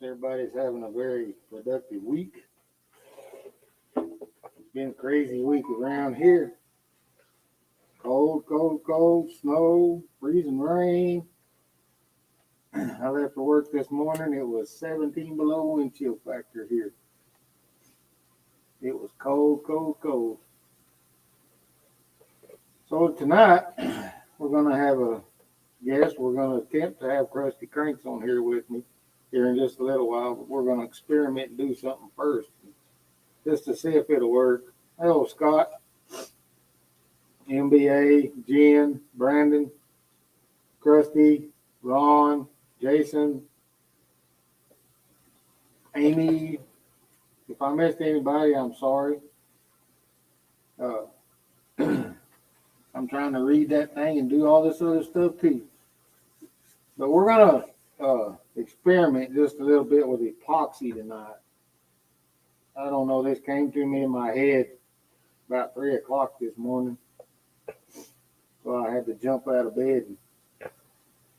everybody's having a very productive week. It's been a crazy week around here. Cold, cold, cold, snow, freezing rain. I left for work this morning. It was 17 below wind chill factor here. It was cold, cold, cold. So tonight, we're going to have a guest. We're going to attempt to have Crusty Cranks on here with me here in just a little while, but we're going to experiment and do something first just to see if it'll work. Hello, Scott, MBA, Jen, Brandon, Crusty, Ron, Jason, Amy. If I missed anybody, I'm sorry. I'm trying to read that thing and do all this other stuff too. But we're going to experiment just a little bit with epoxy tonight. I don't know, this came to me in my head about 3 o'clock this morning. So I had to jump out of bed and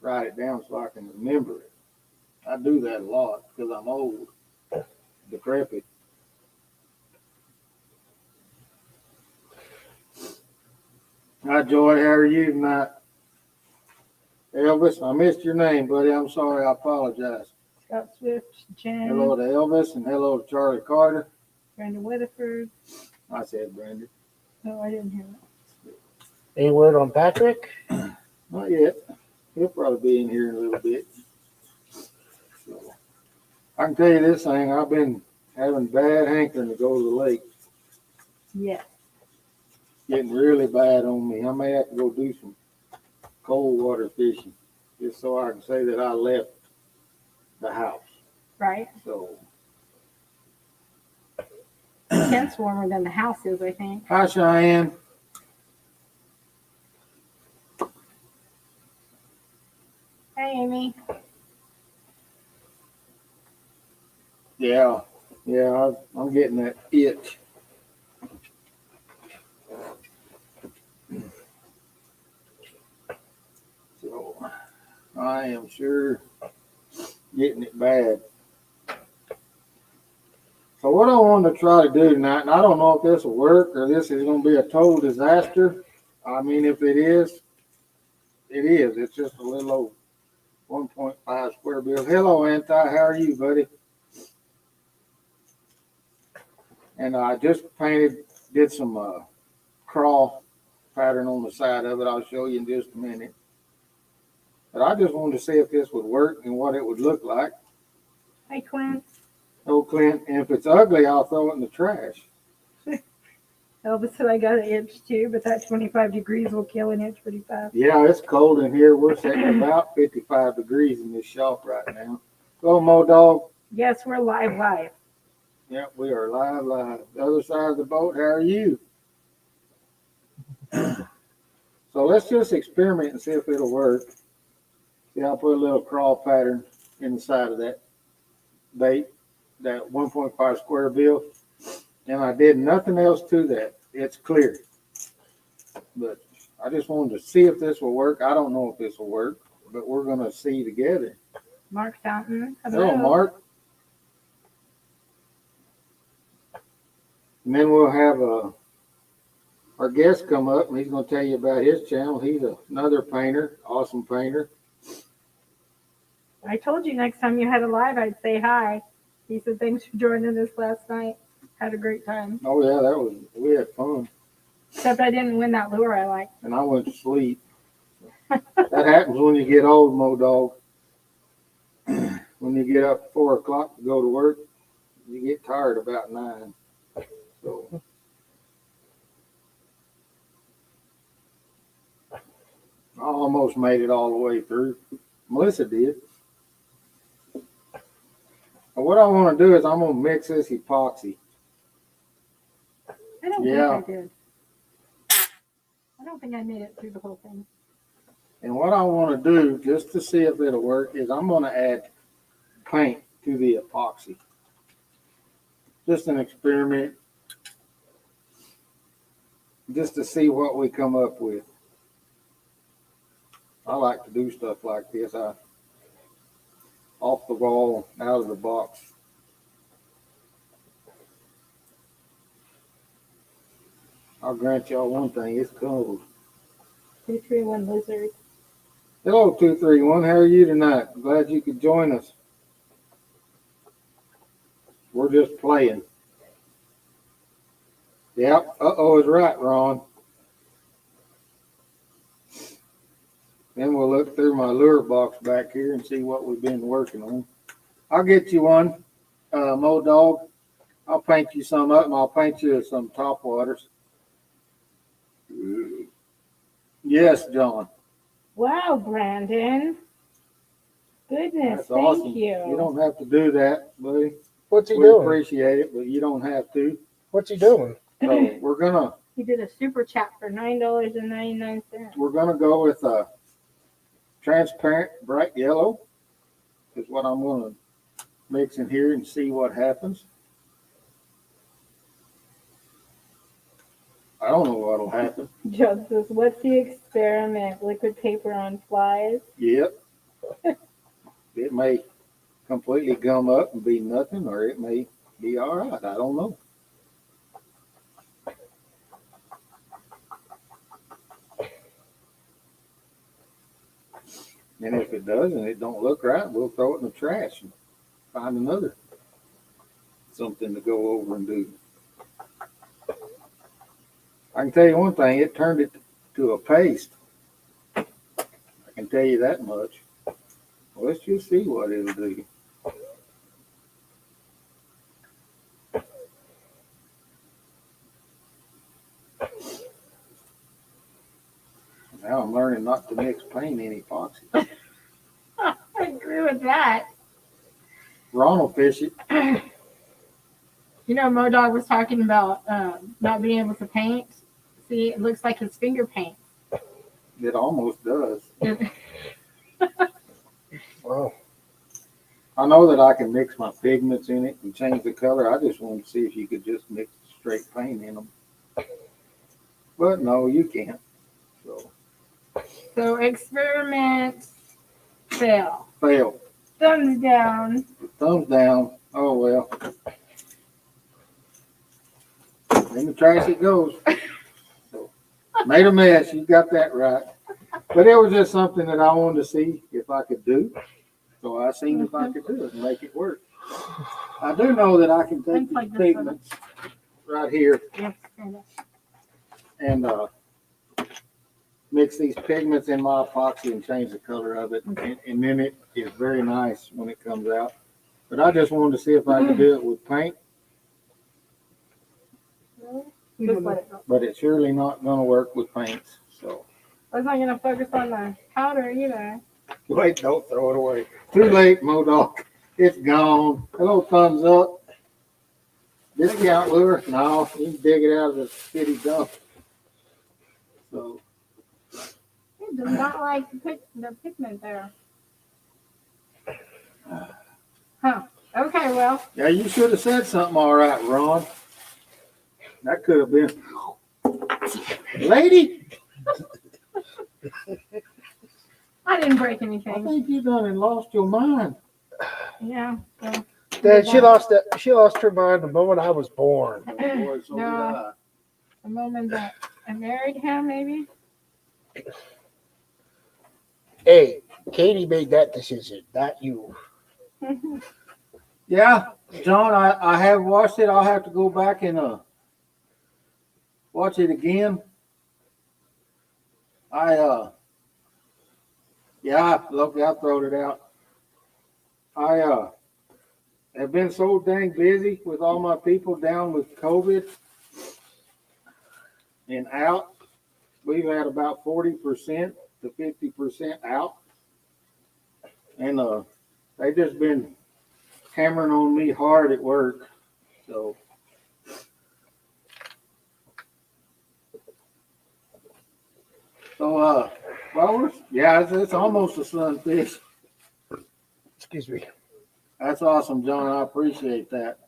write it down so I can remember it. I do that a lot because I'm old, decrepit. Hi, Joy. How are you tonight? Elvis, I missed your name, buddy. I'm sorry. I apologize. Scott Swift, Jen. Hello to Elvis and hello to Charlie Carter. Brandon Weatherford. I said Brandon. No, I didn't hear that. Any word on Patrick? Not yet. He'll probably be in here in a little bit. So, I can tell you this thing. I've been having bad hankering to go to the lake. Yeah. Getting really bad on me. I may have to go do some cold water fishing just so I can say that I left the house. Right. So, The tent's warmer than the house is, I think. hi, Cheyenne. Hey, Amy. Yeah, I'm getting that itch. So, I am sure getting it bad. So what I want to try to do tonight, and I don't know if this will work or this is going to be a total disaster. I mean, if it is, it is. It's just a little old 1.5 square bill. Hello, Anti. How are you, buddy? And I just did some crawl pattern on the side of it. I'll show you in just a minute. But I just wanted to see if this would work and what it would look like. Hi, Clint. Oh, Clint, and if it's ugly, I'll throw it in the trash. Elvis said I got an itch too, but that 25 degrees will kill an itch pretty fast. Yeah, it's cold in here. We're sitting about 55 degrees in this shop right now. Hello, Mo Dog. Yes, we're live. Yep, we are live. The other side of the boat, how are you? So let's just experiment and see if it'll work. See, I'll put a little crawl pattern in the side of that bait, that 1.5 square bill. And I did nothing else to that. It's clear. But I just wanted to see if this will work. I don't know if this will work, but we're going to see together. Mark Fountain. Hello, Mark. And then we'll have our guest come up, and he's going to tell you about his channel. He's another painter, awesome painter. I told you next time you had a live, I'd say hi. He said thanks for joining us last night. Had a great time. Oh, yeah, we had fun. Except I didn't win that lure I liked. And I went to sleep. That happens when you get old, Mo Dog. When you get up at 4 o'clock to go to work, you get tired about 9. So I almost made it all the way through. Melissa did. But what I want to do is I'm going to mix this epoxy. I don't Yeah. think I did. I don't think I made it through the whole thing. And what I want to do, just to see if it'll work, is I'm going to add paint to the epoxy. Just an experiment. Just to see what we come up with. I like to do stuff like this. off the wall, out of the box. I'll grant y'all one thing, it's cold. 231 lizard. Hello, 231. How are you tonight? Glad you could join us. We're just playing. Yep. Uh-oh is right, Ron. Then we'll look through my lure box back here and see what we've been working on. I'll get you one, Mo Dog. I'll paint you some up and I'll paint you some top waters. Yes, John. Wow, Brandon. Goodness, That's thank awesome. you. You don't have to do that, buddy. What's he We doing? appreciate it, but you don't have to. What's he doing? So we're gonna He did a super chat for $9.99. go with a transparent bright yellow. Is what I'm gonna mix in here and see what happens. I don't know what'll happen. John says, what's the experiment? Liquid paper on flies? Yep. It may completely gum up and be nothing, or it may be all right. I don't know. And if it does and it don't look right, we'll throw it in the trash and find another something to go over and do. I can tell you one thing, it turned it to a paste. I can tell you that much. Let's just see what it'll do. Now I'm learning not to mix paint in epoxy. I agree with that. Ron will fish it. You know, Modog was talking about not being able to paint. See, it looks like his finger paint. It almost does. Wow. I know that I can mix my pigments in it and change the color. I just wanted to see if you could just mix straight paint in them. But no, you can't. So experiment fail. Fail. Thumbs down. Thumbs down. Oh well. In the trash it goes. So, made a mess. You got that right. But it was just something that I wanted to see if I could do. So I seen if I could do it and make it work. I do know that I can take these pigments right here Yes. and mix these pigments in my epoxy and change the color of it. And then it is very nice when it comes out. But I just wanted to see if I could do it with paint. Just let it go. But it's surely not going to work with paints. So I was not going to focus on the powder either. wait, don't throw it away. Too late, Modok. It's gone. Hello, thumbs up. Discount lure? No, you can dig it out of the city dump. So It does not like the pigment there. Huh. Okay, well. yeah, you should have said something all right, Ron. That could have been lady. I didn't break I anything. think you done and lost your mind. Yeah. So. Dad, she lost her mind the moment I was born. Oh, boy, so did I. The moment that I married him, maybe. Hey, Katie made that decision, not you. Yeah, John, I have watched it. I'll have to go back and watch it again. Look, I throwed it out. I have been so dang busy with all my people down with COVID and out. We've had about 40% to 50% out. And they just been hammering on me hard at work. So well, it's almost a sunfish. Excuse me. That's awesome, John. I appreciate that.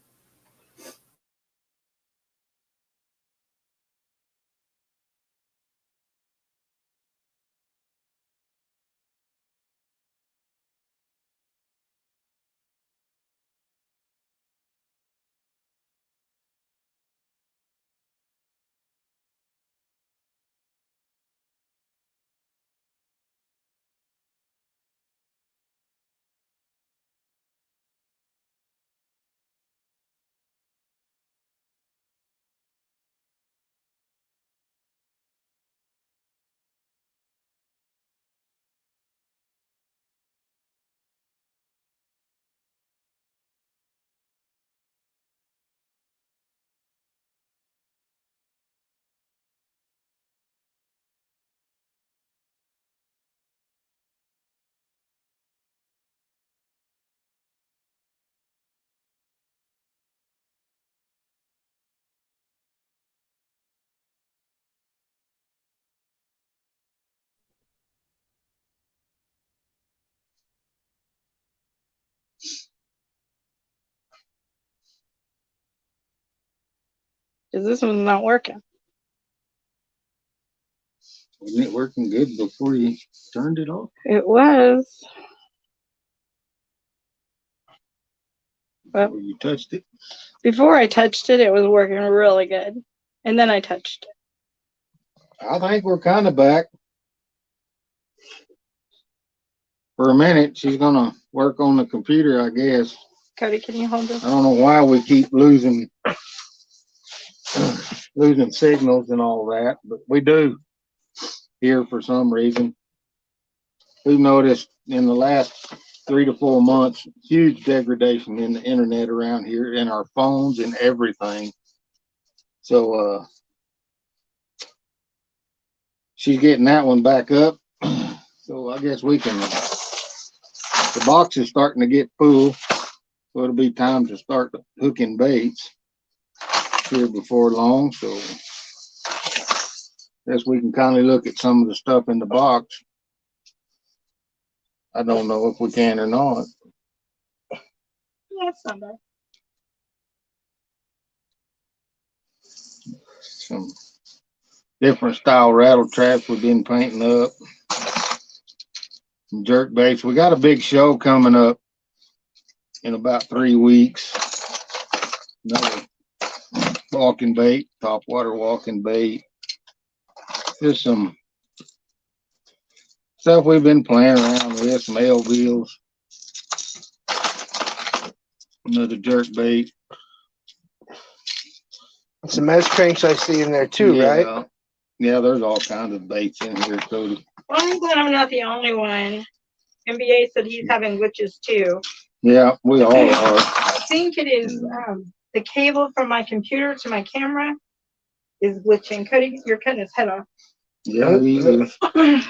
Because this one's not working. Wasn't it working good before you turned it off? It was. Before you touched it? Before I touched it, it was working really good. And then I touched it. I think we're kind of back. For a minute, she's gonna work on the computer, I guess. Cody, can you hold this? I don't know why we keep losing signals and all that, but we do here for some reason. We've noticed in the last 3 to 4 months, huge degradation in the internet around here, in our phones and everything. So she's getting that one back up. So I guess we can, the box is starting to get full. So it'll be time to start hooking baits here before long. So I guess we can kind of look at some of the stuff in the box. I don't know if we can or not. Yeah, it's not bad. Some different style rattle traps we've been painting up. Some jerk baits. We got a big show coming up in about 3 weeks. Another walking bait, top water walking bait. Just some stuff we've been playing around with, some L wheels. Another jerk bait. Some mesh cranks I see in there too, Yeah. right? Yeah, there's all kinds of baits in here, Cody. Well, I'm glad I'm not the only one. NBA said he's having glitches too. Yeah, we all are. I think it is the cable from my computer to my camera is glitching. Cody, you're cutting his head off. Yeah, he is.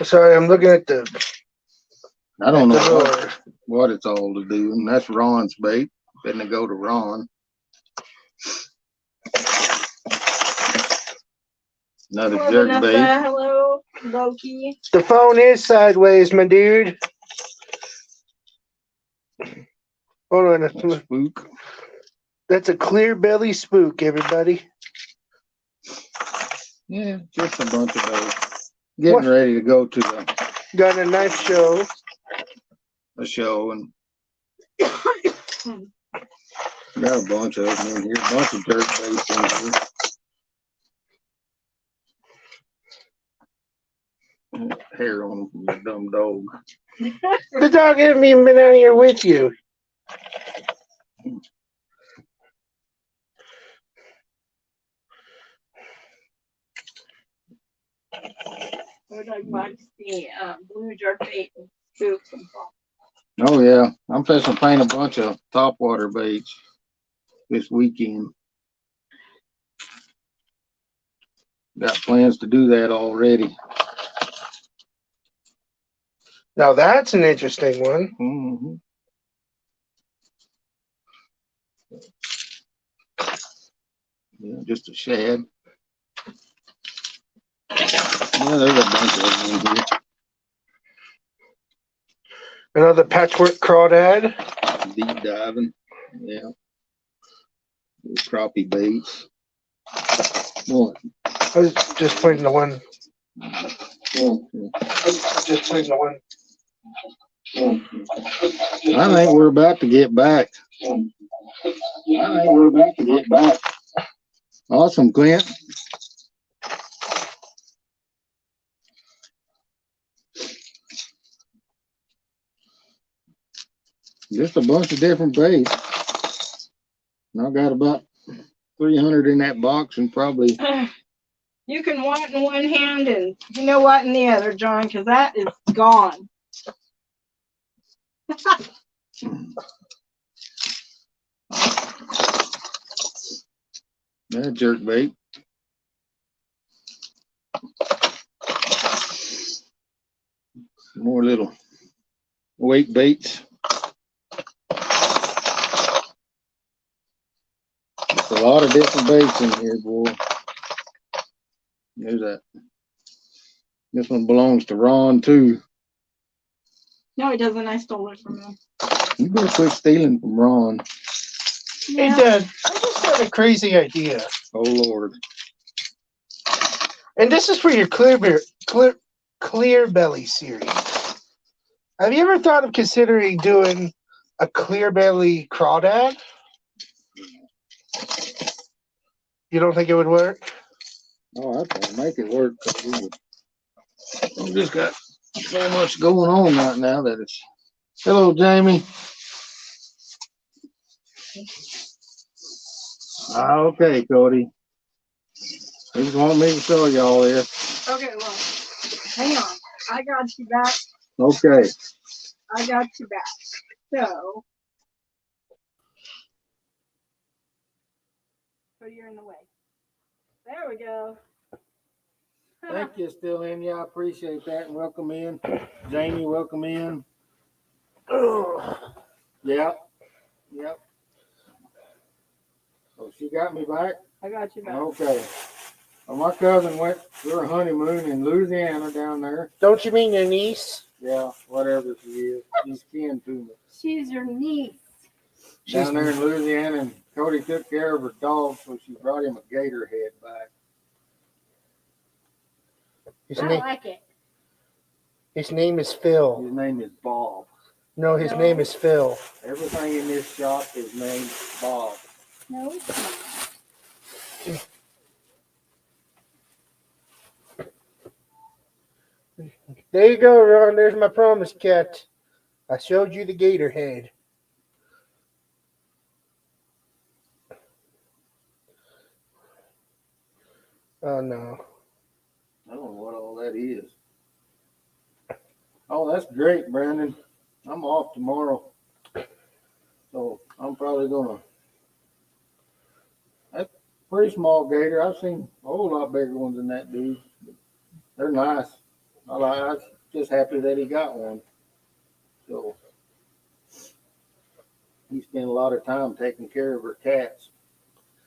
Sorry, I'm looking at the. I don't know door. what it's all to do. And that's Ron's bait. Gonna go to Ron. Another Hello, jerk Vanessa. bait. Hello, Loki. The phone is sideways, my dude. Hold on. Spook. That's a clear belly spook, everybody. Yeah, just a bunch of those. Getting ready to go to Got a nice show. the show and got a bunch of them in here. A bunch of jerk baits in here. Hair on them from the dumb dog. The dog hasn't even been out here with you. We're talking about the blue jerk bait and spooks and stuff. Oh yeah, I'm fixing to paint a bunch of topwater baits this weekend. Got plans to do that already. Now that's an interesting one. Mm-hmm. Yeah, just a shad. Yeah, there's a bunch of them in here. Another patchwork crawdad. Deep diving. Yeah. Crappie baits. What? I was just putting the one. Oh, I was just putting the one. I think we're about to get back. Awesome, Clint. Just a bunch of different baits. And I got about 300 in that box and probably. You can want in one hand and you know what in the other, John, because that is gone. That jerk bait. More little weight baits. Just a lot of different baits in here, boy. There's that. This one belongs to Ron too. No, he doesn't. I stole it from him. You better quit stealing from Ron. Yeah. Hey, Dad, I just got a crazy idea. Oh Lord. And this is for your clear belly series. Have you ever thought of considering doing a clear belly crawdad? You don't think it would work? Oh, I make it work. 'Cause we just got so much going on right now that it's. Hello, Jamie. Okay, Cody. He just want me to show y'all this. Okay, well, hang on. I got you back. Okay. I got you back. So you're in the way. There we go. Thank you, still in. Yeah, I appreciate that. And welcome in. Jamie, welcome in. Yep. Yep. So she got me back. I got you back. Okay. Well, my cousin went for a honeymoon in Louisiana down there. Don't you mean your niece? Yeah, whatever she is. She's kin to me. She's your niece. Down there in Louisiana, and Cody took care of her dog, so she brought him a gator head back. I like it. His name is Phil. His name is Bob. No, his name is Phil. Everything in this shop is named Bob. No, it's not. There you go, Ron. There's my promise cat. I showed you the gator head. Oh, no. I don't know what all that is. Oh, that's great, Brandon. I'm off tomorrow. So I'm probably gonna. That's a pretty small gator. I've seen a whole lot bigger ones than that dude. They're nice. I'm just happy that he got one. So he spent a lot of time taking care of her cats,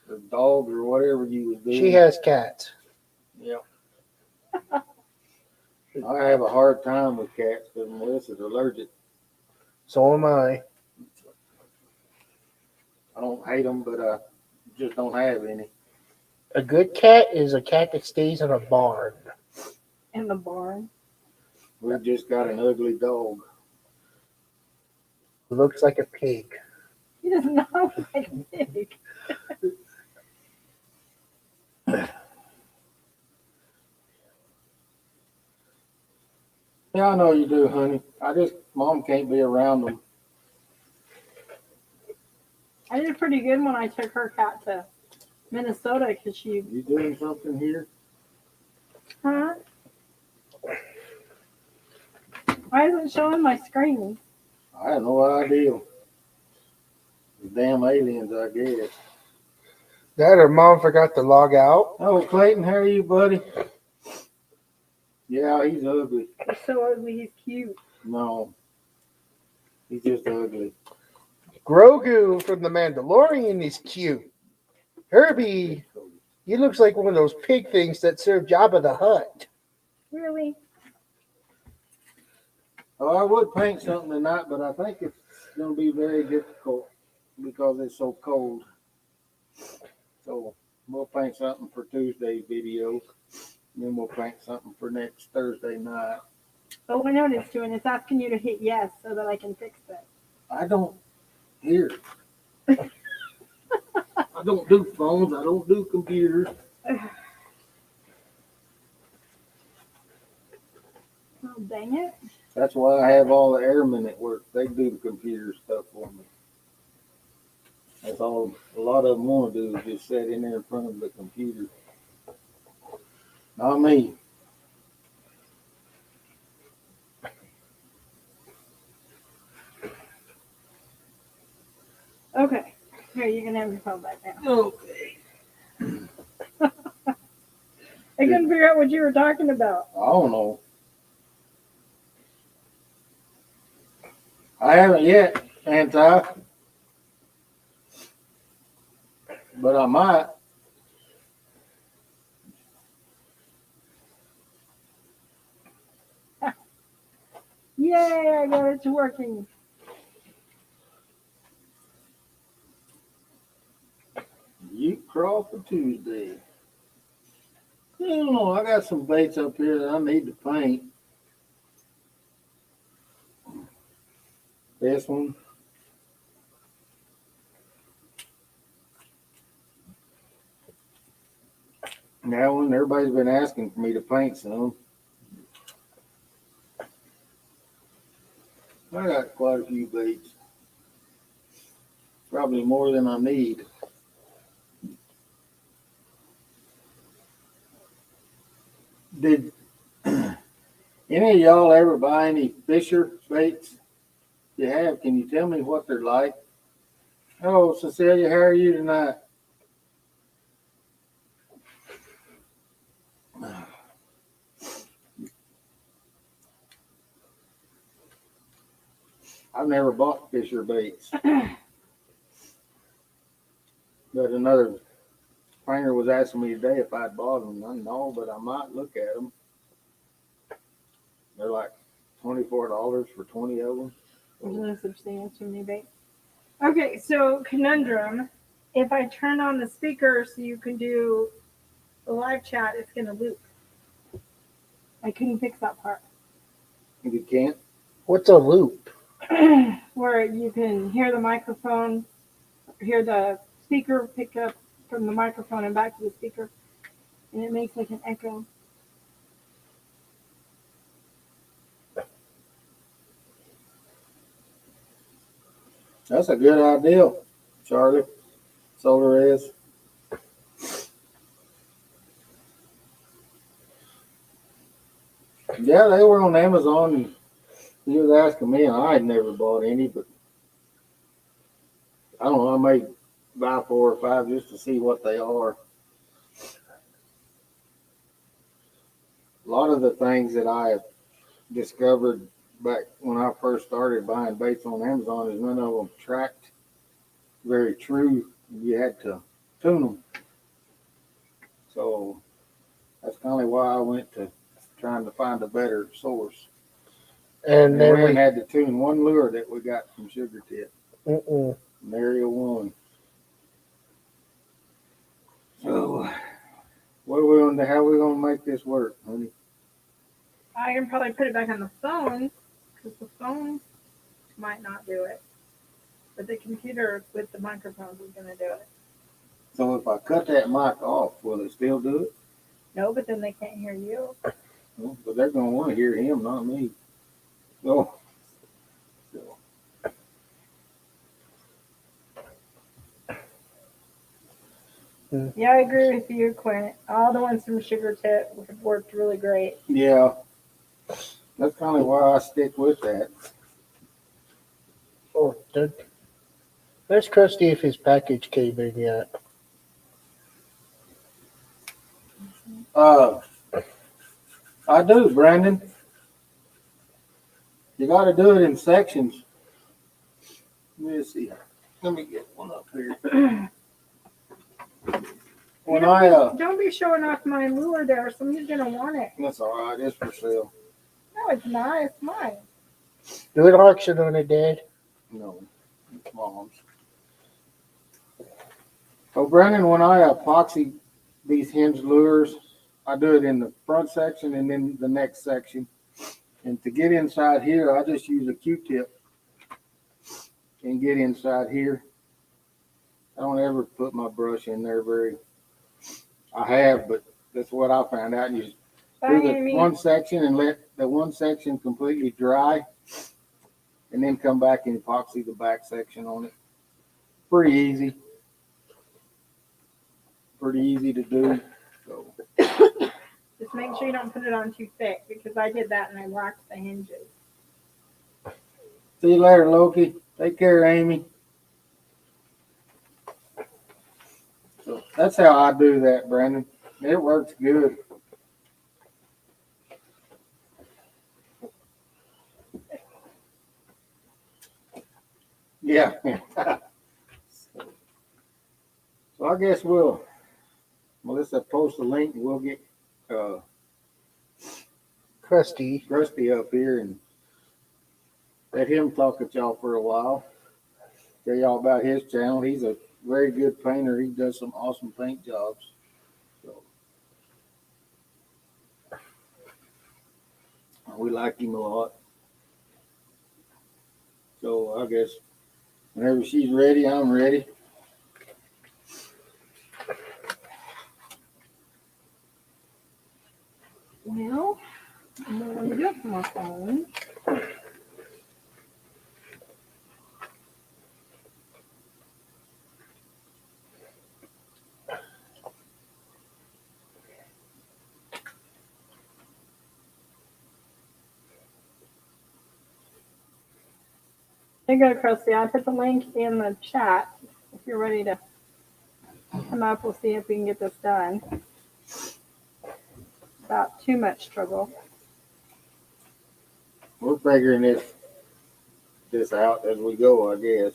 or dogs, or whatever you would do. She has cats. Yeah. I have a hard time with cats because Melissa's allergic. So am I. I don't hate them, but I just don't have any. A good cat is a cat that stays in a barn. In the barn. We've just got an ugly dog. Looks like a pig. He does not look like a pig. Yeah, I know you do, honey. Mom can't be around them. I did pretty good when I took her cat to Minnesota because she. You doing something here? Huh? Why isn't it showing my screen? I have no idea. The damn aliens, I guess. That or Mom forgot to log out. Oh, Clayton, how are you, buddy? Yeah, he's ugly. He's so ugly, he's cute. No. He's just ugly. Grogu from The Mandalorian is cute. Herbie, he looks like one of those pig things that serve Jabba the Hutt. Really? Oh, I would paint something tonight, but I think it's going to be very difficult because it's so cold. So we'll paint something for Tuesday's video. And then we'll paint something for next Thursday night. Oh, I know what it's doing. It's asking you to hit yes so that I can fix it. I don't hear. I don't do phones. I don't do computers. Oh, dang it. That's why I have all the airmen at work. They do the computer stuff for me. That's all a lot of them want to do is just sit in there in front of the computer. Not me. Okay. Here, you can have your phone back now. Okay. I couldn't figure out what you were talking about. I don't know. I haven't yet, anti. But I might. Yay, I got it to working. You crawl for Tuesday. I don't know. I got some baits up here that I need to paint. This one. That one. Everybody's been asking for me to paint some. I got quite a few baits. Probably more than I need. Did any of y'all ever buy any Fisher baits? If you have, can you tell me what they're like? Oh, Cecilia, how are you tonight? I've never bought Fisher baits. But another painter was asking me today if I'd bought them. I know, but I might look at them. They're like $24 for 20 of them. No such thing as too many baits. Okay, so conundrum. If I turn on the speaker so you can do the live chat, it's going to loop. I couldn't fix that part. If you can't, What's a loop? Where you can hear the microphone, hear the speaker pick up from the microphone and back to the speaker, and it makes like an echo. that's a good idea, Charlie. Solar is. Yeah, they were on Amazon, and he was asking me, and I had never bought any, but I don't know, I may buy 4 or 5 just to see what they are. A lot of the things that I have discovered back when I first started buying baits on Amazon is none of them tracked very true. You had to tune them. So that's kind of why I went to trying to find a better source. And then we we. had to tune one lure that we got from Sugar Tip. Mm-mm. Area 1. So what are we going to? How are we going to make this work, honey? I can probably put it back on the phone because the phone might not do it, but the computer with the microphones is going to do it. So if I cut that mic off, will it still do it? No, but then they can't hear you. Well, but they're going to want to hear him, not me. So. Yeah, I agree with you, Quinn. All the ones from Sugar Tip have worked really great. Yeah, that's kind of why I stick with that. Oh, where's Crusty if his package came in yet? I do, Brandon. You got to do it in sections. Let me see. Let me get one up here. When Don't be showing off my lure there. Somebody's gonna want it. that's all right. It's for sale. No, it's not. It's mine. Do an auction on it, Dad. No, it's Mom's. So, Brandon, when I epoxy these hinge lures, I do it in the front section and then the next section. And to get inside here, I just use a Q-tip and get inside here. I don't ever put my brush in there I have, but that's what I found out. You do the one section and let the one section completely dry, and then come back and epoxy the back section on it. Pretty easy. Pretty easy to do. So. Just make sure you don't put it on too thick because I did that and I locked the hinges. See you later, Loki. Take care, Amy. So that's how I do that, Brandon. It works good. Yeah. So I guess Melissa post a link and we'll get Crusty up here and let him talk at y'all for a while. Tell y'all about his channel. He's a very good painter. He does some awesome paint jobs. So we like him a lot. So I guess whenever she's ready, I'm ready. Well, I'm going to get my phone. There you go, Crusty. I put the link in the chat. If you're ready to come up, we'll see if we can get this done without too much trouble. We're figuring this out as we go, I guess.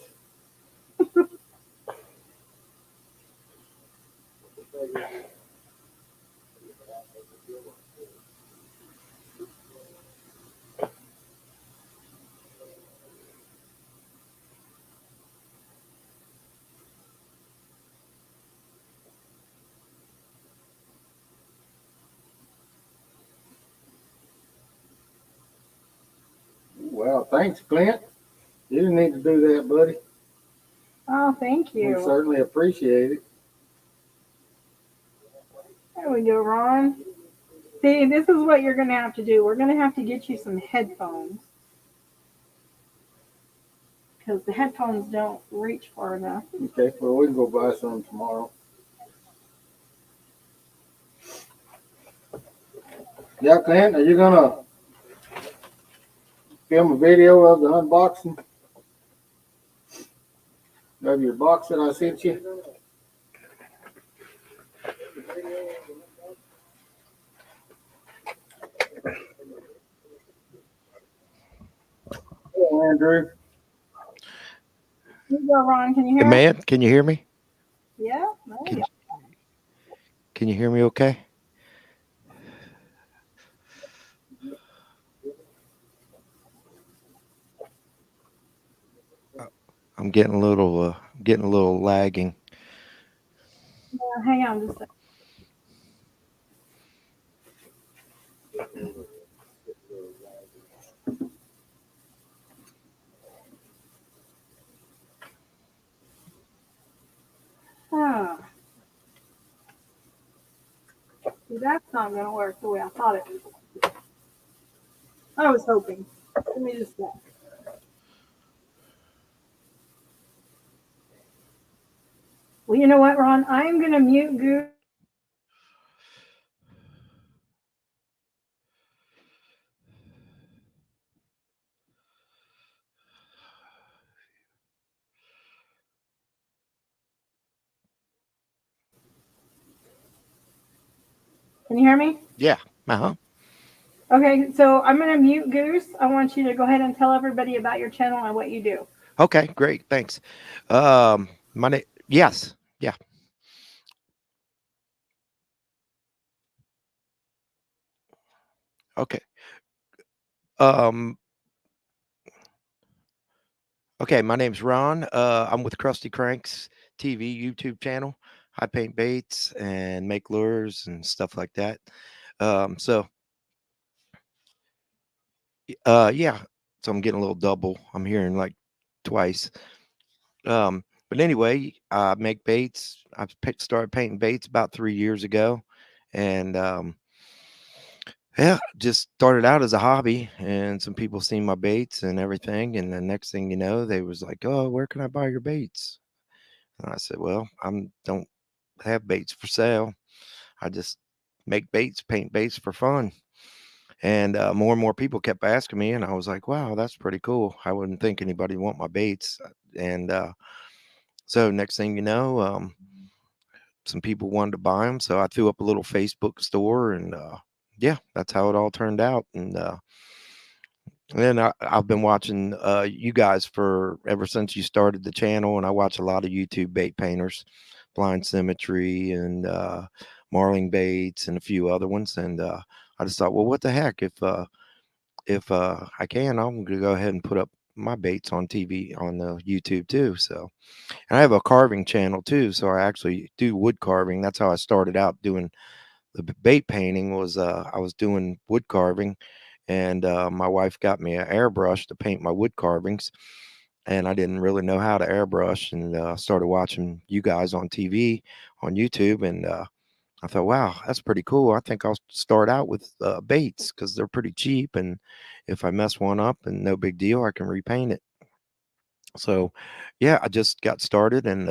Well, thanks, Clint. You didn't need to do that, buddy. Oh, thank We you. certainly appreciate it. There we go, Ron. See, this is what you're going to have to do. We're going to have to get you some headphones because the headphones don't reach far enough. Okay, well, we can go buy some tomorrow. Yeah, Clint, are you gonna film a video of the unboxing of your box that I sent you? Hello, Andrew. Here you go, Ron. Can you hear me? Man, can you hear me? Yeah. Can, can you hear me okay? I'm getting a little lagging. Hang on just a second. Ah. See, that's not going to work the way I thought it would. I was hoping. Let me just check. Well, you know what, Ron? I'm going to mute Goose. Can you hear me? Yeah. Uh-huh. Okay, so I'm going to mute Goose. I want you to go ahead and tell everybody about your channel and what you do. Okay, great. Thanks. My name, yes. Yeah. Okay. Um, okay, my name's Ron. I'm with Crusty Cranks TV YouTube channel. I paint baits and make lures and stuff like that. So yeah. So I'm getting a little double. I'm hearing like twice. But anyway, I make baits. Started painting baits about 3 years ago, and yeah, just started out as a hobby. And some people seen my baits and everything, and the next thing you know, they was like, "Oh, where can I buy your baits?" And I said, "Well, don't have baits for sale. I just make baits, paint baits for fun." And more and more people kept asking me, and I was like, "Wow, that's pretty cool. I wouldn't think anybody would want my baits." And so next thing you know, some people wanted to buy them, so I threw up a little Facebook store, and yeah, that's how it all turned out. And then I've been watching you guys for ever since you started the channel, and I watch a lot of YouTube bait painters, Blind Symmetry and Marling Baits and a few other ones. And I just thought, well, what the heck? If I can, I'm gonna go ahead and put up my baits on TV on the YouTube too. So, and I have a carving channel too. So I actually do wood carving. That's how I started out doing the bait painting. Was I was doing wood carving, and my wife got me an airbrush to paint my wood carvings, and I didn't really know how to airbrush, and started watching you guys on TV on YouTube, and I thought, wow, that's pretty cool. I think I'll start out with baits because they're pretty cheap, and if I mess one up, and no big deal, I can repaint it. So, yeah, I just got started, and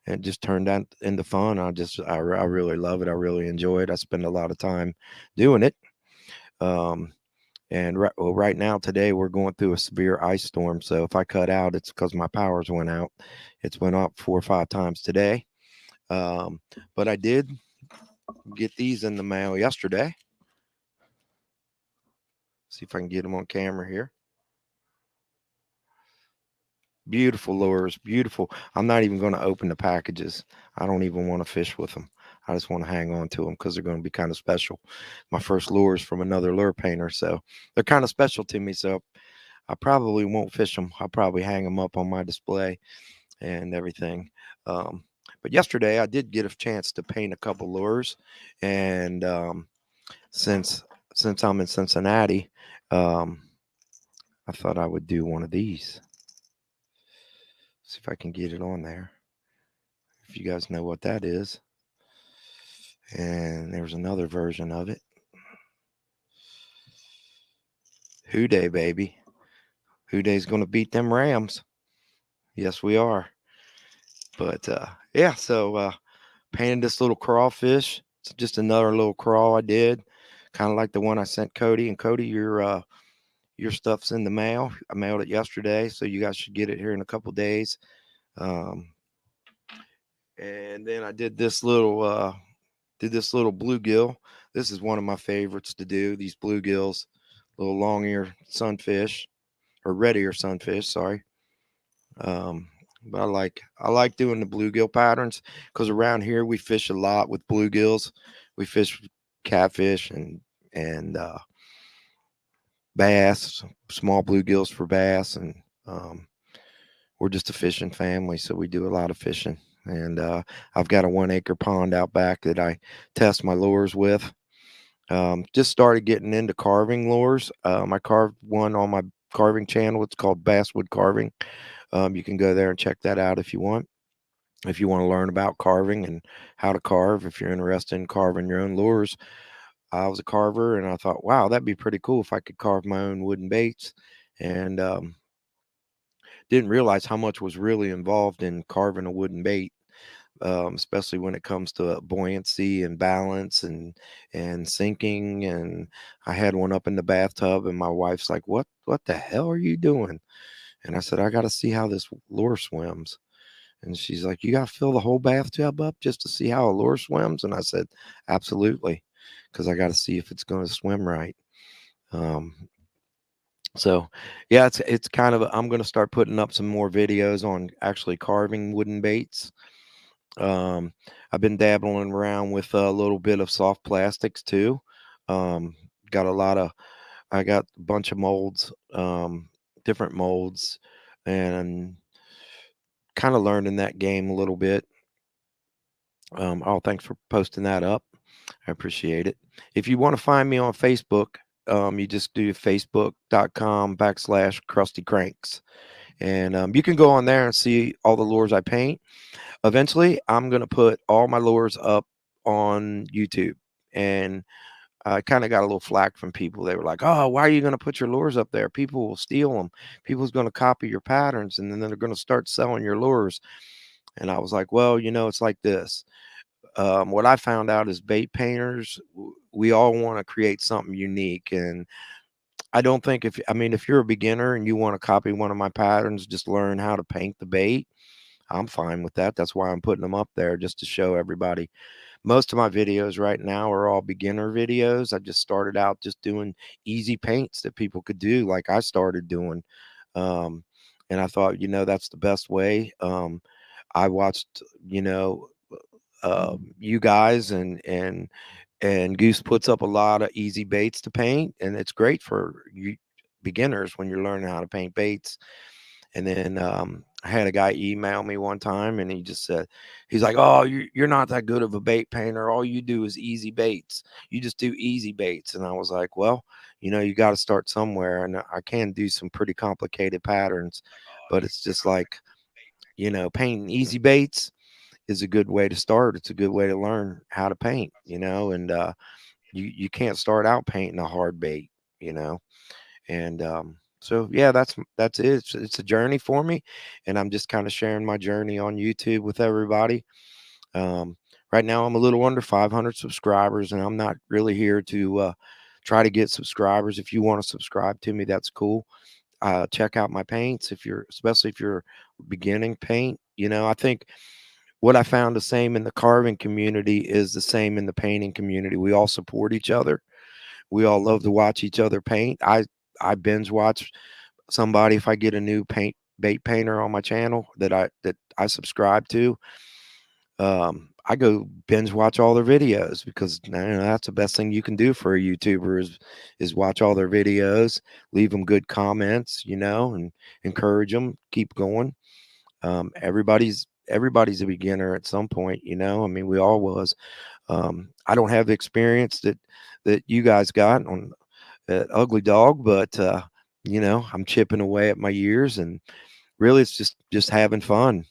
it just turned out into fun. I really love it. I really enjoy it. I spend a lot of time doing it. Um, and right now, today, we're going through a severe ice storm. So if I cut out, it's because my powers went out. It's went up 4 or 5 times today. Um, but I did get these in the mail yesterday. See if I can get them on camera here. Beautiful lures, beautiful. I'm not even going to open the packages. I don't even want to fish with them. I just want to hang on to them because they're going to be kind of special. My first lures from another lure painter, so they're kind of special to me. So I probably won't fish them. I'll probably hang them up on my display and everything. But yesterday I did get a chance to paint a couple lures, and since I'm in Cincinnati, um, I thought I would do one of these. See if I can get it on there. If you guys know what that is. And there's another version of it. Houday, baby. Houday's going to beat them Rams. Yes, we are. But yeah, so painted this little crawfish. It's just another little crawl I did, kind of like the one I sent Cody. And Cody, your stuff's in the mail. I mailed it yesterday, so you guys should get it here in a couple days. And then I did this little bluegill. This is one of my favorites to do. These bluegills, little long ear sunfish, or red ear sunfish. Sorry. But I like doing the bluegill patterns because around here we fish a lot with bluegills. We fish catfish and bass, small bluegills for bass, and we're just a fishing family, so we do a lot of fishing. And I've got a 1 acre pond out back that I test my lures with. Just started getting into carving lures. I carved one on my carving channel. It's called Basswood Carving. You can go there and check that out if you want. If you want to learn about carving and how to carve, if you're interested in carving your own lures. I was a carver, and I thought, wow, that'd be pretty cool if I could carve my own wooden baits. And didn't realize how much was really involved in carving a wooden bait. Especially when it comes to buoyancy and balance and sinking. And I had one up in the bathtub, and my wife's like, what the hell are you doing? And I said, I got to see how this lure swims. And she's like, you got to fill the whole bathtub up just to see how a lure swims? And I said, absolutely, because I got to see if it's going to swim right. So yeah, it's kind of, I'm going to start putting up some more videos on actually carving wooden baits. I've been dabbling around with a little bit of soft plastics too. Got I got a bunch of molds, different molds, and kind of learning that game a little bit. Thanks for posting that up. I appreciate it. If you want to find me on Facebook, you just do facebook.com/Crusty Cranks. And you can go on there and see all the lures I paint. Eventually, I'm going to put all my lures up on YouTube. And I kind of got a little flack from people. They were like, oh, why are you going to put your lures up there? People will steal them. People's going to copy your patterns, and then they're going to start selling your lures. And I was like, well, it's like this. What I found out is bait painters, we all want to create something unique. And I don't think if you're a beginner and you want to copy one of my patterns, just learn how to paint the bait, I'm fine with that. That's why I'm putting them up there, just to show everybody. Most of my videos right now are all beginner videos. I just started out just doing easy paints that people could do, like I started doing. And I thought, that's the best way. I watched, you guys, and Goose puts up a lot of easy baits to paint, and it's great for you. beginners when you're learning how to paint baits. And then I had a guy email me one time, and he just said, he's like, "Oh, you're not that good of a bait painter. All you do is easy baits. You just do easy baits." And I was like, "Well, you got to start somewhere, and I can do some pretty complicated patterns, but it's just like, painting easy baits is a good way to start. It's a good way to learn how to paint, and you can't start out painting a hard bait, you know." And so yeah, that's it. It's a journey for me, and I'm just kind of sharing my journey on YouTube with everybody. Um, right now, I'm a little under 500 subscribers, and I'm not really here to try to get subscribers. If you want to subscribe to me, that's cool. Check out my paints especially if you're beginning paint. I think what I found the same in the carving community is the same in the painting community. We all support each other. We all love to watch each other paint. I binge watch somebody if I get a new bait painter on my channel that I subscribe to. I go binge watch all their videos because that's the best thing you can do for a YouTuber is watch all their videos, leave them good comments, and encourage them, keep going. Everybody's a beginner at some point, I mean, we all was. I don't have the experience that you guys got on Ugly Dog, but I'm chipping away at my years, and really, it's just having fun.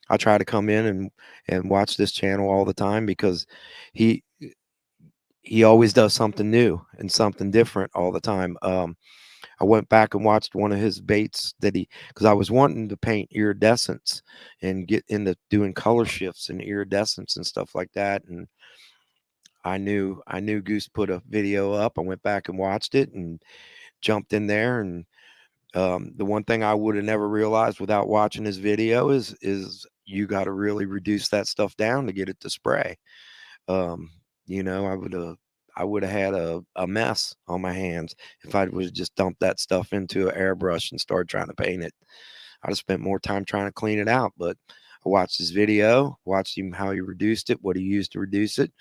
I try to come in and watch this channel all the time because he he always does something new and something different all the time. I went back and watched one of his baits because I was wanting to paint iridescence and get into doing color shifts and iridescence and stuff like that. And I knew Goose put a video up. I went back and watched it and jumped in there. And the one thing I would have never realized without watching his video is you got to really reduce that stuff down to get it to spray. Um, I would have had a mess on my hands if I would have just dumped that stuff into an airbrush and started trying to paint it. I'd have spent more time trying to clean it out. But I watched his video, watched him how he reduced it, what he used to reduce it,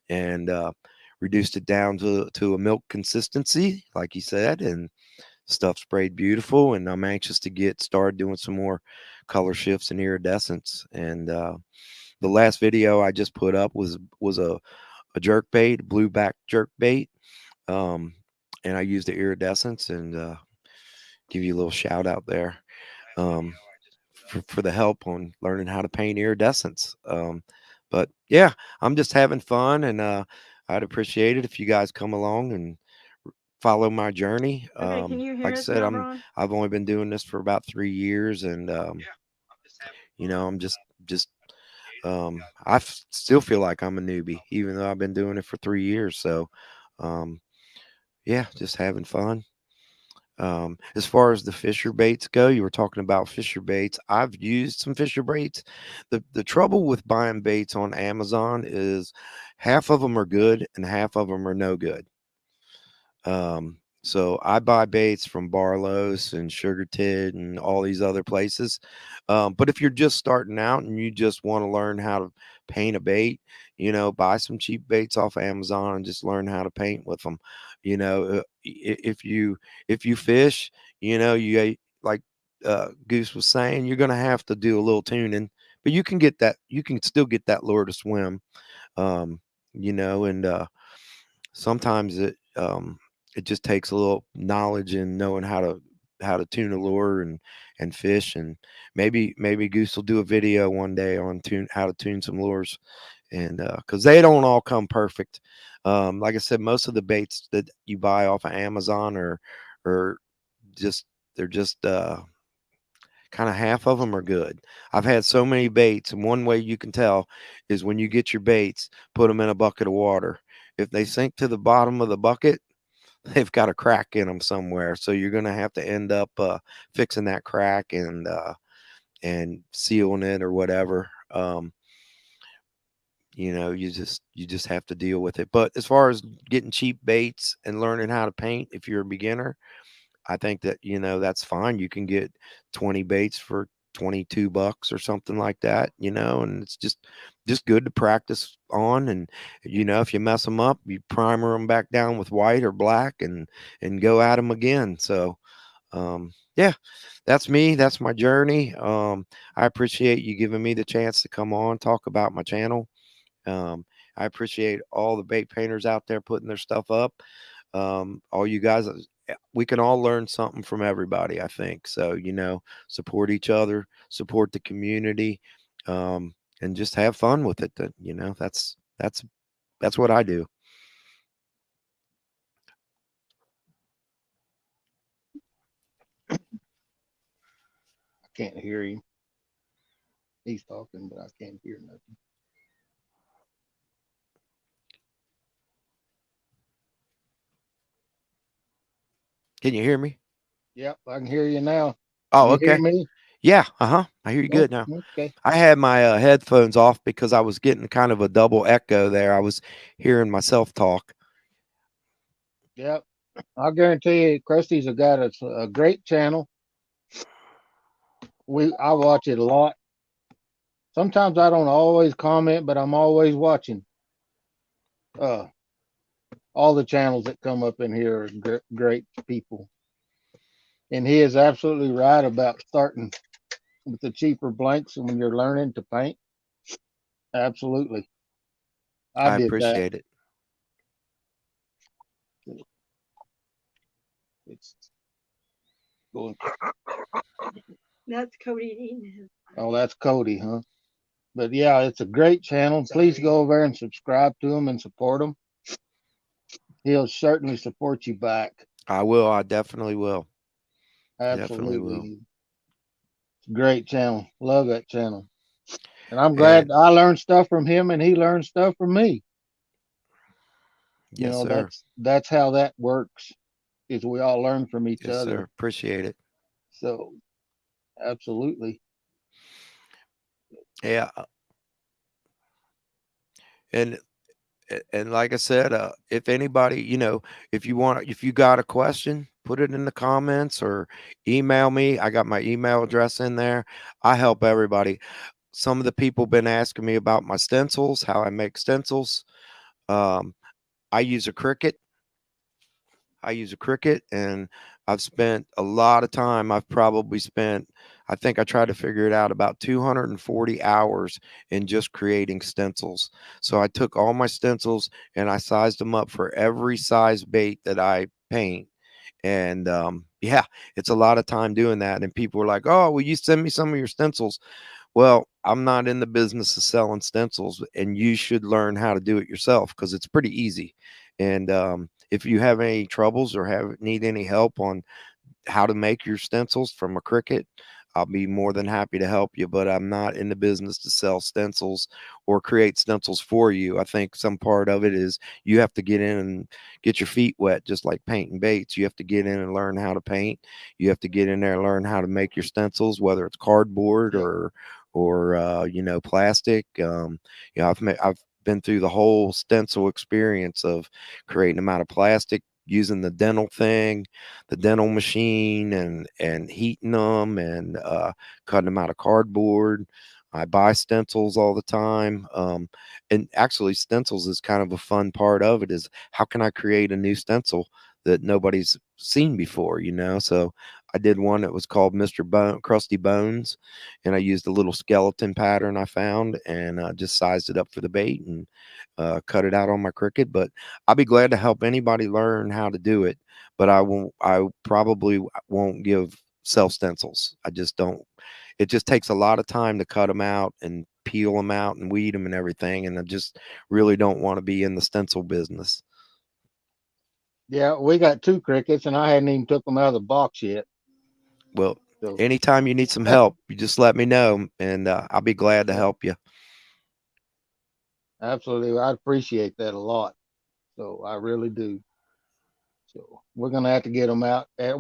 and reduced it down to a milk consistency, like he said, and stuff sprayed beautiful. And I'm anxious to get started doing some more color shifts and iridescence. And the last video I just put up was a jerk bait, a blue back jerk bait. Um, and I used the iridescence, and give you a little shout out there for the help on learning how to paint iridescence. But yeah, I'm just having fun, and I'd appreciate it if you guys come along and follow my journey. Okay, can you hear Like I us said, now, Ron? I've only been doing this for about 3 years, and I'm just still feel like I'm a newbie, even though I've been doing it for 3 years. So, um, yeah, just having fun. As far as the Fisher baits go, you were talking about Fisher baits. I've used some Fisher baits. The trouble with buying baits on Amazon is half of them are good and half of them are no good. So I buy baits from Barlow's and Sugar Tid and all these other places. But if you're just starting out and you just want to learn how to paint a bait, buy some cheap baits off Amazon and just learn how to paint with them. If you fish, like Goose was saying, you're going to have to do a little tuning, but you can get that. You can still get that lure to swim. And sometimes it just takes a little knowledge and knowing how to tune a lure and fish. And maybe Goose will do a video one day on how to tune some lures, and because they don't all come perfect. Like I said, most of the baits that you buy off of Amazon are just they're just kind of half of them are good. I've had so many baits, and one way you can tell is when you get your baits, put them in a bucket of water. If they sink to the bottom of the bucket, they've got a crack in them somewhere. So you're going to have to end up fixing that crack and sealing it or whatever. You just have to deal with it. But as far as getting cheap baits and learning how to paint, if you're a beginner, I think that that's fine. You can get 20 baits for $22 or something like that, and it's just good to practice on. And if you mess them up, you primer them back down with white or black and go at them again. So yeah, that's me. That's my journey. I appreciate you giving me the chance to come on, talk about my channel. I appreciate all the bait painters out there putting their stuff up. All you guys, we can all learn something from everybody, I think. So, support each other, support the community, and just have fun with it. That's what I do. I can't hear him. He's talking, but I can't hear nothing. Can you hear me? Yep, I can hear you now. Oh, You hear okay. me? Yeah. I hear you Oh, good now. okay. I had my headphones off because I was getting kind of a double echo there. I was hearing myself talk. Yep. I guarantee you, Krusty's got a great channel. I watch it a lot. Sometimes I don't always comment, but I'm always watching. All the channels that come up in here are great people. And he is absolutely right about starting with the cheaper blanks and when you're learning to paint. Absolutely. I I did that. appreciate it. It's going. That's Cody eating his. Oh, that's Cody, huh? But yeah, it's a great channel. Please go over and subscribe to him and support him. He'll certainly support you back. I will. I definitely will. Definitely will. Absolutely. It's a great channel. Love that channel. And I'm And glad I learned stuff from him and he learned stuff from me. yes, sir. That's how that works, is we all learn from each Yes, sir. other. Appreciate it. So absolutely. Yeah. And like I said, if anybody, if you got a question, put it in the comments or email me. I got my email address in there. I help everybody. Some of the people been asking me about my stencils, how I make stencils. I use a Cricut. And I've spent a lot of time. I think I tried to figure it out, about 240 hours in just creating stencils. So I took all my stencils and I sized them up for every size bait that I paint. And yeah, it's a lot of time doing that. And people were like, "Oh, will you send me some of your stencils?" Well, I'm not in the business of selling stencils, and you should learn how to do it yourself because it's pretty easy. And if you have any troubles or need any help on how to make your stencils from a Cricut, I'll be more than happy to help you. But I'm not in the business to sell stencils or create stencils for you. I think some part of it is you have to get in and get your feet wet, just like painting baits. You have to get in and learn how to paint. You have to get in there and learn how to make your stencils, whether it's cardboard or plastic. I've been through the whole stencil experience of creating them out of plastic, using the dental machine, and heating them, and cutting them out of cardboard. I buy stencils all the time. And actually stencils is kind of a fun part of it, is how can I create a new stencil that nobody's seen before, So I did one that was called Crusty Bones, and I used a little skeleton pattern I found and just sized it up for the bait and cut it out on my Cricut. But I'll be glad to help anybody learn how to do it. But I probably won't sell stencils. I just don't. It just takes a lot of time to cut them out and peel them out and weed them and everything. And I just really don't want to be in the stencil business. Yeah, we got 2 Crickets and I hadn't even took them out of the box yet. Well, So anytime you need some help, you just let me know, and I'll be glad to help you. absolutely, I appreciate that a lot. So I really do. So we're gonna have to get them out at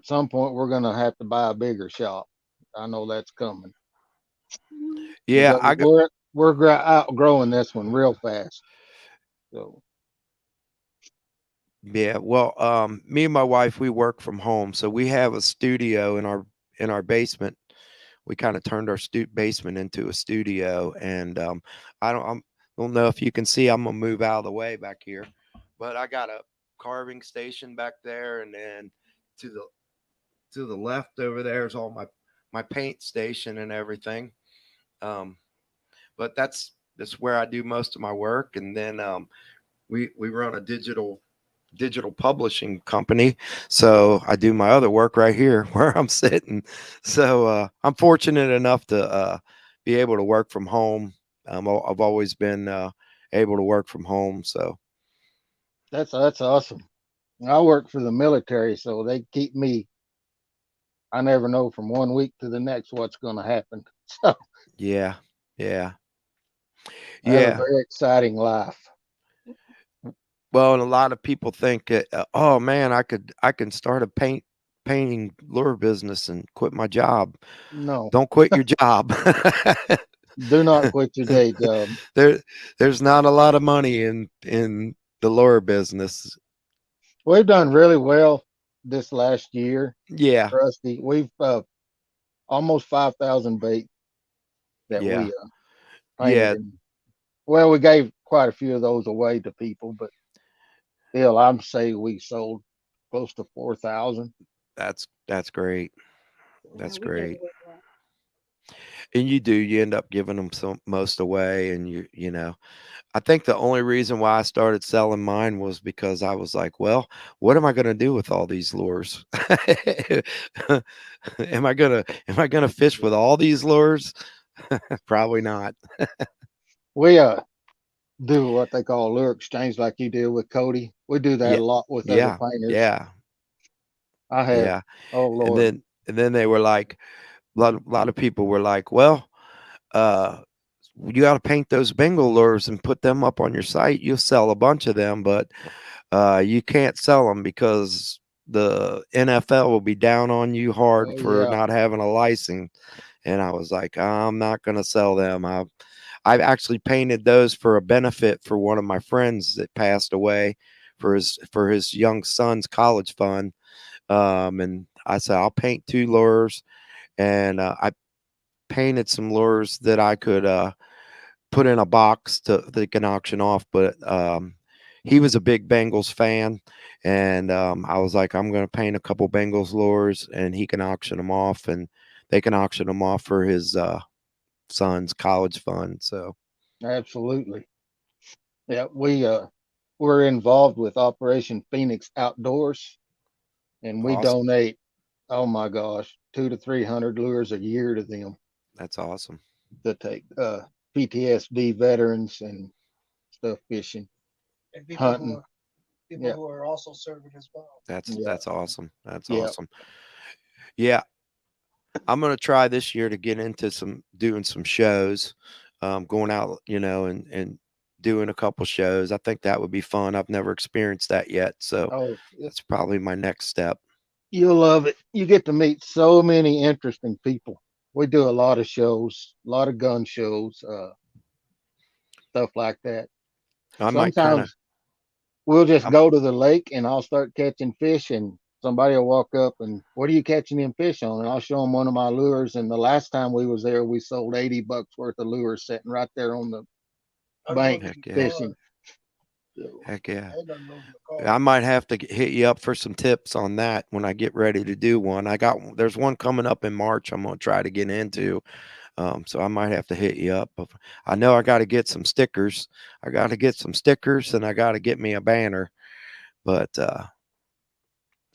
some point. We're gonna have to buy a bigger shop. I know that's coming. Yeah, We're outgrowing this one real fast. So yeah. Well, me and my wife, we work from home, so we have a studio in our basement. we kind of turned our basement into a studio. And don't know if you can see, I'm gonna move out of the way back here, but I got a carving station back there, and then to the left over there is all my paint station and everything. Um, but that's where I do most of my work. And then we run a digital publishing company, so I do my other work right here where I'm sitting. So I'm fortunate enough to be able to work from home. I've always been able to work from home. So That's awesome. I work for the military, so they keep me. I never know from one week to the next what's going to happen. So yeah, yeah, I have a yeah. very exciting life. Well, and a lot of people think, oh man, I can start a painting lure business and quit my job. No, Don't quit your job. do not quit your day job. There's not a lot of money in the lure business. We've done really well this last year, Yeah, Crusty. We've almost 5,000 bait that yeah, we painted. yeah. And, well, we gave quite a few of those away to people, but still, I'm saying we sold close to 4,000. That's great. Yeah, That's we did great. really well. And you end up giving them most away, and you know. I think the only reason why I started selling mine was because I was like, well, what am I going to do with all these lures? Am I going to fish with all these lures? Probably not. We do what they call lure exchange, like you did with Cody. We do that Yeah. a lot with other Yeah. painters. Yeah. I have, Yeah. oh And Lord, then they were like, a lot of people were like, well, uh, you got to paint those Bengal lures and put them up on your site. You'll sell a bunch of them, but you can't sell them because the NFL will be down on you hard oh for yeah, not having a license. And I was like, I'm not going to sell them. I've actually painted those for a benefit for one of my friends that passed away for his young son's college fund. And I said, I'll paint 2 lures, and I painted some lures that I could put in a box to they can auction off. But he was a big Bengals fan, and I was like, I'm going to paint a couple Bengals lures, and he can auction them off, and they can auction them off for his son's college fund. So absolutely. Yeah, we're involved with Operation Phoenix Outdoors, and we awesome. donate. Oh my gosh, 200 to 300 lures a year to them That's awesome. to take PTSD veterans and stuff fishing, And people hunting. Yeah, who are also serving as well. yeah, That's awesome. That's yeah. awesome. Yeah, I'm gonna try this year to get into doing some shows, going out, and doing a couple shows. I think that would be fun. I've never experienced that yet, so Oh, that's probably my next step. you'll love it. You get to meet so many interesting people. We do a lot of shows, a lot of gun shows, stuff like that. I might kind of. Sometimes we'll just I'm go to the lake and I'll start catching fish, and somebody will walk up and, what are you catching them fish on? And I'll show them one of my lures. And the last time we was there, we sold $80 worth of lures sitting right there on the bank Heck yeah. fishing. So, Heck yeah. I might have to hit you up for some tips on that when I get ready to do one. There's one coming up in March I'm going to try to get into. So I might have to hit you up. I know I got to get some stickers. I got to get some stickers, and I got to get me a banner. But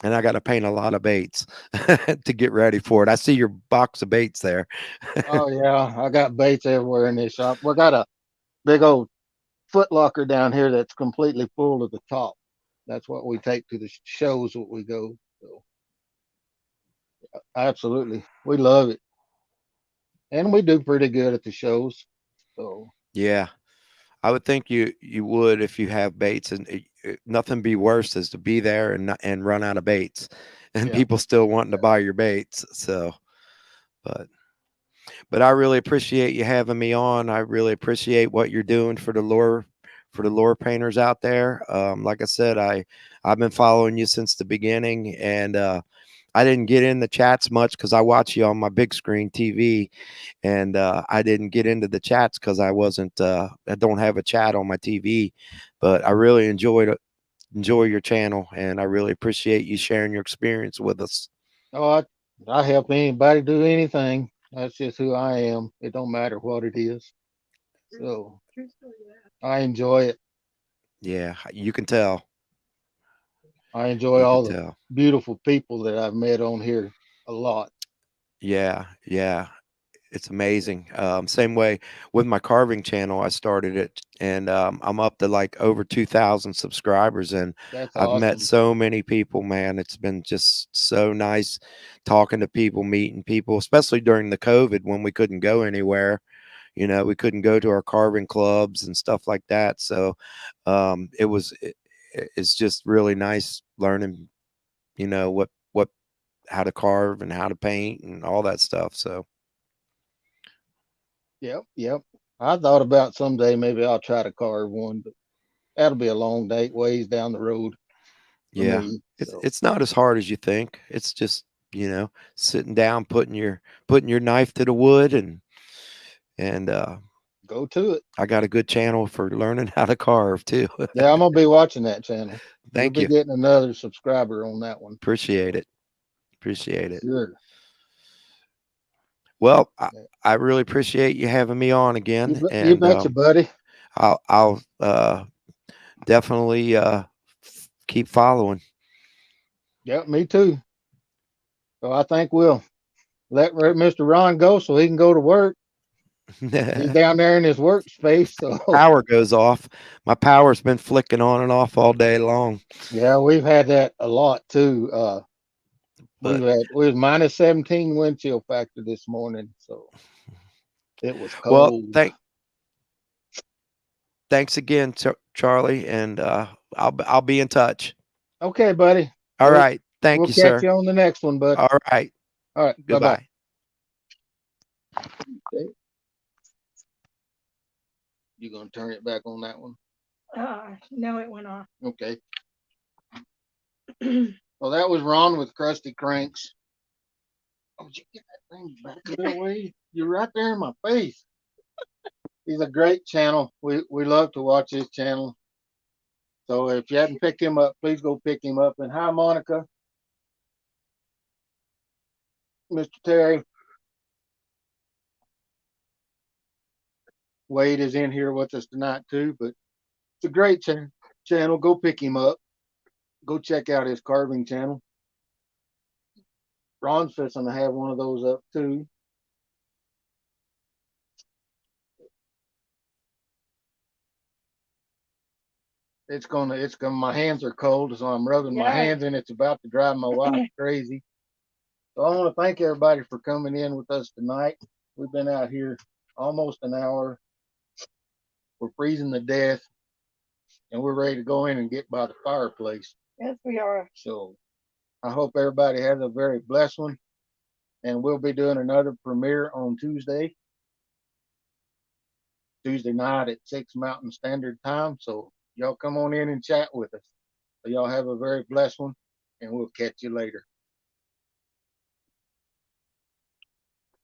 and I got to paint a lot of baits to get ready for it. I see your box of baits there. oh yeah, I got baits everywhere in this shop. We got a big old foot locker down here that's completely full to the top. That's what we take to the shows that we go. So absolutely, we love it, and we do pretty good at the shows. So Yeah, I would think you would if you have baits, and nothing be worse is to be there and run out of baits, and yeah, people still wanting to buy your baits. So, but I really appreciate you having me on. I really appreciate what you're doing for the lure painters out there. Like I said, I've been following you since the beginning, and I didn't get in the chats much because I watch you on my big screen TV, and I didn't get into the chats because I wasn't. I don't have a chat on my TV, but I really enjoy your channel, and I really appreciate you sharing your experience with us. Oh, I help anybody do anything. That's just who I am. It don't matter what it is. So True story, yeah. I enjoy it. Yeah, you can tell. I enjoy You can all the tell. beautiful people that I've met on here a lot. Yeah, yeah. It's amazing. Same way with my carving channel, I started it, and I'm up to like over 2,000 subscribers, and That's I've met awesome. so many people. Man, it's been just so nice talking to people, meeting people, especially during the COVID when we couldn't go anywhere. We couldn't go to our carving clubs and stuff like that. So it's just really nice learning, what how to carve and how to paint and all that stuff. So Yep, yep. I thought about someday maybe I'll try to carve one, but that'll be a long day, ways down the road for yeah, me. it's So it's not as hard as you think. It's just, sitting down, putting your knife to the wood, and go to it. I got a good channel for learning how to carve too. Yeah, I'm gonna be watching that channel. You'll Thank be you. getting another subscriber on that one. Appreciate it. Appreciate it. Sure. Well, I, Yeah. I really appreciate you having me on again, You and betcha, buddy. I'll definitely keep following. Yep, me too. So I think we'll let Mr. Ron go so he can go to work. He's down there in his workspace. So Power goes off. My power's been flicking on and off all day long. yeah, we've had that a lot too. But We was minus 17 wind chill factor this morning, so it was well, cold. thanks again, Charlie, and I'll be in touch. Okay, buddy. All We'll right. Thank we'll you, catch sir. you on the next one, bud. All right. All right, bye bye. Goodbye. You gonna turn it back on that one? No, it went off. Okay. Well, that was Ron with Crusty Cranks. Oh, did you get that thing back that way? You're right there in my face. He's a great channel. We love to watch his channel. So if you haven't picked him up, please go pick him up. And hi, Monica, Mr. Terry. Wade is in here with us tonight too, but it's a great channel. Go pick him up. Go check out his carving channel. Ron's fixing to have one of those up too. My hands are cold, so I'm rubbing my hands and it's about to drive my wife crazy. So I want to thank everybody for coming in with us tonight. We've been out here almost an hour. We're freezing to death and we're ready to go in and get by the fireplace. Yes, we are. So I hope everybody has a very blessed one. And we'll be doing another premiere on Tuesday night at 6 Mountain Standard Time. So y'all come on in and chat with us. So y'all have a very blessed one, and we'll catch you later.